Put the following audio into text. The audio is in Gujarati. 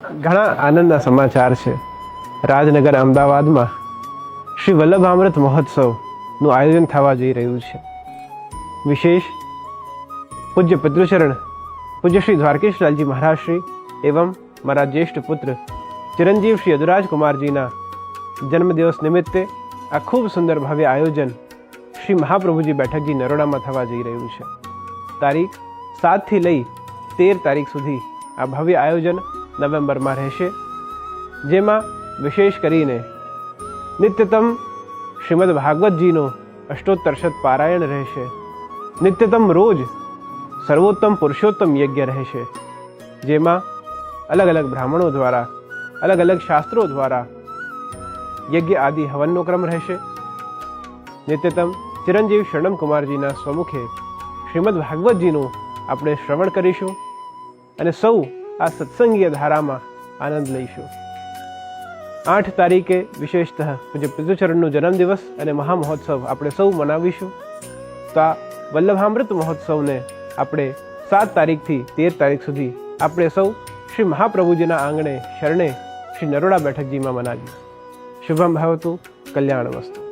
ઘણા આનંદના સમાચાર છે। રાજનગર અમદાવાદમાં શ્રી વલ્લભામૃત મહોત્સવનું આયોજન થવા જઈ રહ્યું છે। વિશેષ પૂજ્ય પિતૃચરણ પૂજ્ય શ્રી દ્વારકેશલાલજી મહારાજ શ્રી એવं મારા જ્યેષ્ઠ પુત્ર ચિરંજીવ શ્રી યદુરાજ કુમારજીના જન્મદિવસ નિમિત્તે આ ખૂબ સુંદર ભવ્ય આયોજન શ્રી મહાપ્રભુજી બેઠકજી નરોડામાં થવા જઈ રહ્યું છે। તારીખ 7 થી લઈ 13 તારીખ સુધી આ ભવ્ય આયોજન નવેમ્બરમાં રહેશે, જેમાં વિશેષ કરીને નિત્યતમ શ્રીમદ ભાગવતજીનો અષ્ટોત્તરશત પારાયણ રહેશે। નિત્યતમ રોજ સર્વોત્તમ પુરુષોત્તમ યજ્ઞ રહેશે, જેમાં અલગ અલગ બ્રાહ્મણો દ્વારા અલગ અલગ શાસ્ત્રો દ્વારા યજ્ઞ આદિ હવનનો ક્રમ રહેશે। નિત્યતમ ચિરંજીવ શરણમ કુમારજીના સ્વમુખે શ્રીમદ ભાગવતજીનું આપણે શ્રવણ કરીશું અને સૌ આ સત્સંગીય ધારામાં આનંદ લઈશું। 8 તારીખે વિશેષતઃ પૂજ્ય પિતૃચરણનો જન્મદિવસ અને મહામહોત્સવ આપણે સૌ મનાવીશું। તો આ વલ્લભામૃત મહોત્સવને આપણે 7 તારીખથી 13 તારીખ સુધી આપણે સૌ શ્રી મહાપ્રભુજીના આંગણે શરણે શ્રી નરોડા બેઠકજીમાં મનાવીએ। શુભમ ભવતુ, કલ્યાણ વસ્તુ।